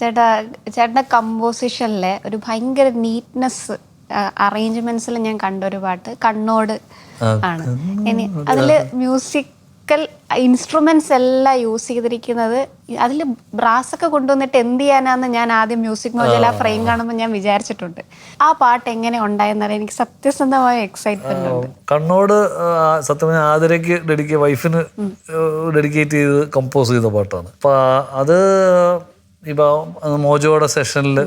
ചേട്ടൻ്റെ കമ്പോസിഷനിലെ ഒരു ഭയങ്കര നീറ്റ്നെസ് അറേഞ്ച്മെന്റ്സിൽ ഞാൻ കണ്ടൊരു പാട്ട് കണ്ണോട് ആണ്. ഇനി അതില് മ്യൂസിക്കൽ ഇൻസ്ട്രുമെന്റ്സ് എല്ലാം യൂസ് ചെയ്തിരിക്കുന്നത്, അതിൽ ബ്രാസൊക്കെ കൊണ്ടുവന്നിട്ട് എന്ത് ചെയ്യാനാന്ന് ഞാൻ ആദ്യം മ്യൂസിക് മോജയിൽ ആ ഫ്രെയിം കാണുമ്പോൾ ഞാൻ വിചാരിച്ചിട്ടുണ്ട്. ആ പാട്ട് എങ്ങനെ ഉണ്ടായെന്നറിയാൻ എനിക്ക് സത്യസന്ധമായ എക്സൈറ്റ്മെന്റ് ഉണ്ട്. കണ്ണോട് സത്യം ആദരയ്ക്ക് വൈഫിന് ഡെഡിക്കേറ്റ് ചെയ്ത് കമ്പോസ് ചെയ്ത പാട്ടാണ്. അപ്പൊ അത് ഇപ്പൊ മോജോയുടെ സെഷനിൽ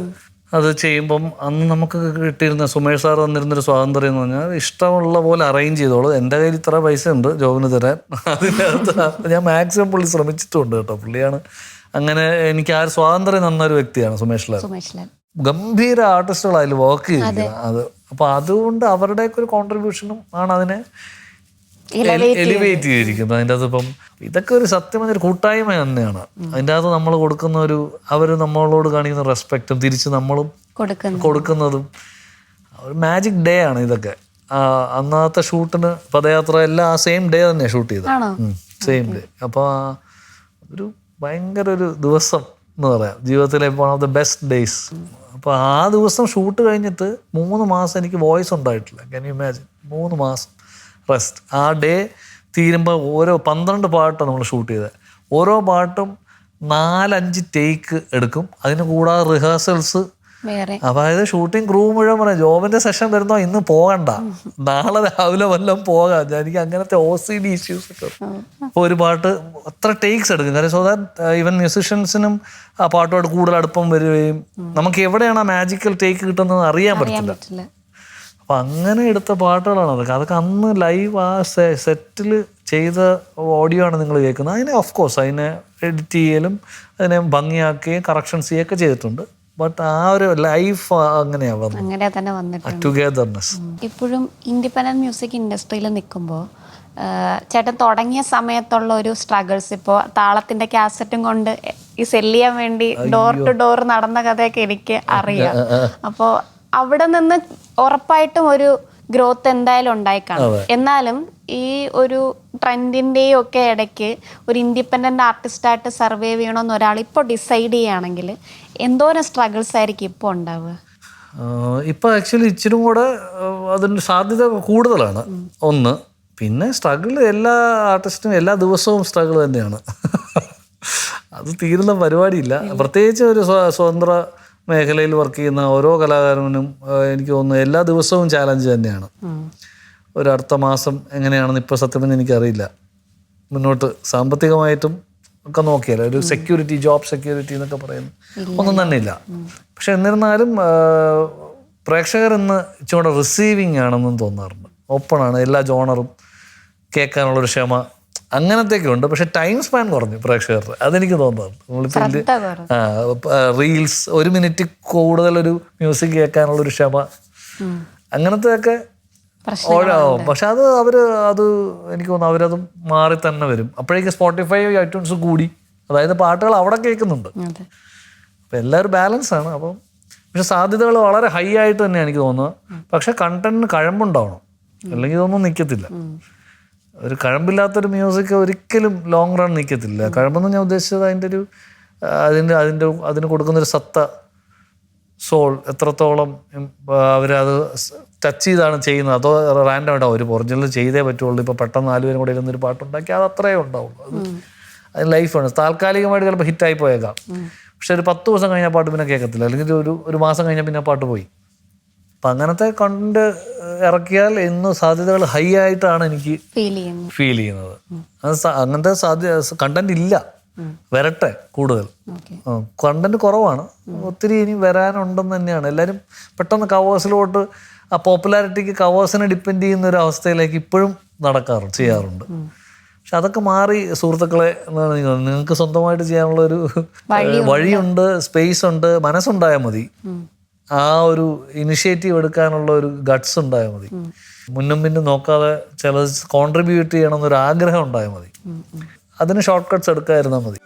അത് ചെയ്യുമ്പം അന്ന് നമുക്ക് കിട്ടിയിരുന്ന സുമേഷ് സാർ തന്നിരുന്നൊരു സ്വാതന്ത്ര്യം എന്ന് പറഞ്ഞാൽ ഇഷ്ടമുള്ള പോലെ അറേഞ്ച് ചെയ്തോളൂ. എൻ്റെ കയ്യിൽ ഇത്ര പൈസ ഉണ്ട് ജോബിന് തരാൻ, അതിനകത്ത് ഞാൻ മാക്സിമം പുള്ളി ശ്രമിച്ചിട്ടുണ്ട് കേട്ടോ. പുള്ളിയാണ് അങ്ങനെ എനിക്ക് ആ ഒരു സ്വാതന്ത്ര്യം തന്നൊരു വ്യക്തിയാണ് സുമേഷ് ലാൽ. ഗംഭീര ആർട്ടിസ്റ്റുകൾ അതിൽ വർക്ക് ചെയ്തിരിക്കുന്നത് അത്. അപ്പൊ അതുകൊണ്ട് അവരുടെയൊക്കെ ഒരു കോൺട്രിബ്യൂഷനും ആണ് അതിനെ എലിവേറ്റ് ചെയ്തിരിക്കുന്നത്. അതിൻ്റെ അകത്ത് ഇപ്പം ഇതൊക്കെ ഒരു സത്യം ഒരു കൂട്ടായ്മ തന്നെയാണ്. അതിൻ്റെ അകത്ത് നമ്മൾ കൊടുക്കുന്ന ഒരു അവർ നമ്മളോട് കാണിക്കുന്ന റെസ്പെക്റ്റും തിരിച്ച് നമ്മളും കൊടുക്കുന്നതും ഒരു മാജിക് ഡേ ആണ് ഇതൊക്കെ. അന്നത്തെ ഷൂട്ടിന് പദയാത്ര എല്ലാം ആ സെയിം ഡേ തന്നെ ഷൂട്ട് ചെയ്തത്, സെയിം ഡേ. അപ്പോൾ ഒരു ഭയങ്കര ഒരു ദിവസം എന്ന് പറയാം ജീവിതത്തിലെ one of the best days. അപ്പോൾ ആ ദിവസം ഷൂട്ട് കഴിഞ്ഞിട്ട് 3 മാസം എനിക്ക് വോയിസ് ഉണ്ടായിട്ടില്ല. Can you imagine? 3 മാസം റെസ്റ്റ്. ആ ഡേ തീരുമ്പോൾ ഓരോ 12 പാട്ടാണ് നമ്മൾ ഷൂട്ട് ചെയ്തത്. ഓരോ പാട്ടും 4-5 ടേക്ക് എടുക്കും. അതിന് കൂടാതെ റിഹേഴ്സൽസ്. അതായത് ഷൂട്ടിംഗ് ക്രൂ മുഴുവൻ പറയാം ജോബിന്റെ സെഷൻ വരുന്നോ ഇന്ന് പോകണ്ട, നാളെ രാവിലെ വല്ലതും പോകാം. എനിക്ക് അങ്ങനത്തെ OCD ഇഷ്യൂസ് ഒക്കെ. അപ്പോൾ ഒരു പാട്ട് അത്ര ടേക്സ് എടുക്കും. കാര്യം സോ ദാറ്റ് ഈവൻ മ്യൂസിഷ്യൻസിനും ആ പാട്ടുമായിട്ട് കൂടുതൽ അടുപ്പം വരികയും നമുക്ക് എവിടെയാണ് ആ മാജിക്കൽ ടേക്ക് കിട്ടുന്നത് അറിയാൻ പറ്റില്ല. അപ്പം അങ്ങനെ എടുത്ത പാട്ടുകളാണ് അതൊക്കെ അന്ന് ലൈവ് ആ സെറ്റിൽ ചെയ്ത ഓഡിയോ ആണ് നിങ്ങൾ കേൾക്കുന്നത്. അതിനെ ഓഫ് കോഴ്സ് അതിനെ എഡിറ്റ് ചെയ്യലും അതിനെ ഭംഗിയാക്കുകയും കറക്ഷൻസ് ചെയ്യുകയൊക്കെ ചെയ്തിട്ടുണ്ട്. ബട്ട് ആ ഒരു ലൈഫ് അങ്ങനെ തന്നെ വന്നിട്ടുണ്ട്. ടുഗദർനെസ്. ഇപ്പോഴും ഇൻഡിപെൻഡന്റ് മ്യൂസിക് ഇൻഡസ്ട്രിയിൽ നിൽക്കുമ്പോൾ ചേട്ടൻ തുടങ്ങിയ സമയത്തുള്ള ഒരു സ്ട്രഗിൾസ്, ഇപ്പോൾ താളത്തിന്റെ കാസറ്റും കൊണ്ട് ഈ സെല്ല് ചെയ്യാൻ വേണ്ടി ഡോർ ടു ഡോർ നടന്ന കഥയൊക്കെ എനിക്ക് അറിയാം. അപ്പോൾ അവിടെ നിന്ന് ഉറപ്പായിട്ടും ഒരു ഗ്രോത്ത് എന്തായാലും ഉണ്ടായി കാണും. എന്നാലും ഈ ഒരു ട്രെൻഡിൻ്റെയും ഒക്കെ ഇടയ്ക്ക് ഒരു ഇൻഡിപെൻഡൻ്റ് ആർട്ടിസ്റ്റായിട്ട് സർവൈവ് ചെയ്യണമെന്ന് ഒരാൾ ഇപ്പോൾ ഡിസൈഡ് ചെയ്യുകയാണെങ്കിൽ എന്തോരം സ്ട്രഗിൾസ് ആയിരിക്കും ഇപ്പോൾ ഉണ്ടാവുക? ഇപ്പോൾ ആക്ച്വലി ഇച്ചിരി കൂടെ അതിൻ്റെ സാധ്യത കൂടുതലാണ് ഒന്ന്. പിന്നെ സ്ട്രഗിൾ എല്ലാ ആർട്ടിസ്റ്റിനും എല്ലാ ദിവസവും സ്ട്രഗിൾ തന്നെയാണ്. അത് തീരുന്ന പരിപാടിയില്ല. പ്രത്യേകിച്ച് ഒരു സ്വതന്ത്ര മേഖലയിൽ വർക്ക് ചെയ്യുന്ന ഓരോ കലാകാരനും എനിക്ക് തോന്നുന്നു എല്ലാ ദിവസവും ചാലഞ്ച് തന്നെയാണ്. ഒരു അടുത്ത മാസം എങ്ങനെയാണെന്ന് ഇപ്പോൾ സത്യം പറഞ്ഞാൽ എനിക്കറിയില്ല. മുന്നോട്ട് സാമ്പത്തികമായിട്ടും ഒക്കെ നോക്കിയാൽ ഒരു സെക്യൂരിറ്റി, ജോബ് സെക്യൂരിറ്റി എന്നൊക്കെ പറയുന്നു ഒന്നും തന്നെ ഇല്ല. പക്ഷെ എന്നിരുന്നാലും പ്രേക്ഷകർ ഇന്ന് ഇച്ചിരി റിസീവിങ് ആണെന്നും തോന്നാറുണ്ട്. ഓപ്പണാണ്, എല്ലാ ജോണറും കേൾക്കാനുള്ളൊരു ക്ഷമ അങ്ങനത്തെയൊക്കെ ഉണ്ട്. പക്ഷെ ടൈം സ്പാൻ കുറഞ്ഞു പ്രേക്ഷകരുടെ, അതെനിക്ക് തോന്നാറുണ്ട്. നമ്മളിപ്പോൾ റീൽസ് 1 മിനിറ്റ് കൂടുതലൊരു മ്യൂസിക് കേൾക്കാനുള്ളൊരു ക്ഷമ അങ്ങനത്തെയൊക്കെ പക്ഷെ അത് എനിക്ക് തോന്നുന്നു അവരത് മാറി തന്നെ വരും. അപ്പോഴേക്കും സ്പോട്ടിഫൈ, ഐട്യൂൺസ് കൂടി, അതായത് പാട്ടുകൾ അവിടെ കേൾക്കുന്നുണ്ട്. അപ്പം എല്ലാവരും ബാലൻസ് ആണ്. അപ്പം പക്ഷെ സാധ്യതകൾ വളരെ ഹൈ ആയിട്ട് തന്നെയാണ് എനിക്ക് തോന്നുന്നത്. പക്ഷെ കണ്ടന്റിന് കഴമ്പുണ്ടാവണം, അല്ലെങ്കിൽ ഇതൊന്നും നിൽക്കത്തില്ല. ഒരു കഴമ്പില്ലാത്തൊരു മ്യൂസിക് ഒരിക്കലും ലോങ് റൺ നിൽക്കത്തില്ല. കഴമ്പെന്ന് ഞാൻ ഉദ്ദേശിച്ചത് അതിന് കൊടുക്കുന്നൊരു സത്ത, സോൾ എത്രത്തോളം അവരത് ടച്ച് ചെയ്താണ് ചെയ്യുന്നത്. അതോ റാൻഡം ആയിട്ടാവും ഒരു ഒറിജിനൽ ചെയ്തേ പറ്റുള്ളൂ. ഇപ്പോൾ പെട്ടെന്ന് 4 പേരും കൂടെ ഇരുന്നൊരു പാട്ടുണ്ടാക്കി അത് അത്രയേ ഉണ്ടാവുള്ളൂ. അതിന് ലൈഫാണ്. താൽക്കാലികമായിട്ട് ചിലപ്പോൾ ഹിറ്റായി പോയേക്കാം. പക്ഷെ ഒരു 10 ദിവസം കഴിഞ്ഞാൽ പാട്ട് പിന്നെ കേൾക്കത്തില്ല, അല്ലെങ്കിൽ ഒരു മാസം കഴിഞ്ഞാൽ പിന്നെ പാട്ട് പോയി. അപ്പം അങ്ങനത്തെ കണ്ടന്റ് ഇറക്കിയാൽ ഇന്ന് സാധ്യതകൾ ഹൈ ആയിട്ടാണ് എനിക്ക് ഫീൽ ചെയ്യുന്നത്. അങ്ങനത്തെ കണ്ടന്റ് ഇല്ല, വരട്ടെ. കൂടുതൽ കണ്ടന്റ് കുറവാണ്, ഒത്തിരി ഇനി വരാനുണ്ടെന്ന് തന്നെയാണ്. എല്ലാവരും പെട്ടെന്ന് കവേഴ്സിലോട്ട് ആ പോപ്പുലാരിറ്റിക്ക് കവേഴ്സിനെ ഡിപ്പെൻഡ് ചെയ്യുന്ന ഒരു അവസ്ഥയിലേക്ക് ഇപ്പോഴും ചെയ്യാറുണ്ട്. പക്ഷെ അതൊക്കെ മാറി സുഹൃത്തുക്കളെ, എന്താണ് നിങ്ങൾക്ക് സ്വന്തമായിട്ട് ചെയ്യാനുള്ളൊരു വഴിയുണ്ട്, സ്പേസ് ഉണ്ട്, മനസ്സുണ്ടായാൽ മതി. ആ ഒരു ഇനിഷ്യേറ്റീവ് എടുക്കാനുള്ള ഒരു ഗട്ട്സ് ഉണ്ടായാൽ മതി. മുന്നും പിന്നും നോക്കാതെ ചിലത് കോൺട്രിബ്യൂട്ട് ചെയ്യണം എന്നൊരു ആഗ്രഹം ഉണ്ടായാൽ മതി. അതിന് ഷോർട്ട് കട്ട്സ് എടുക്കാതിരുന്നാൽ മതി.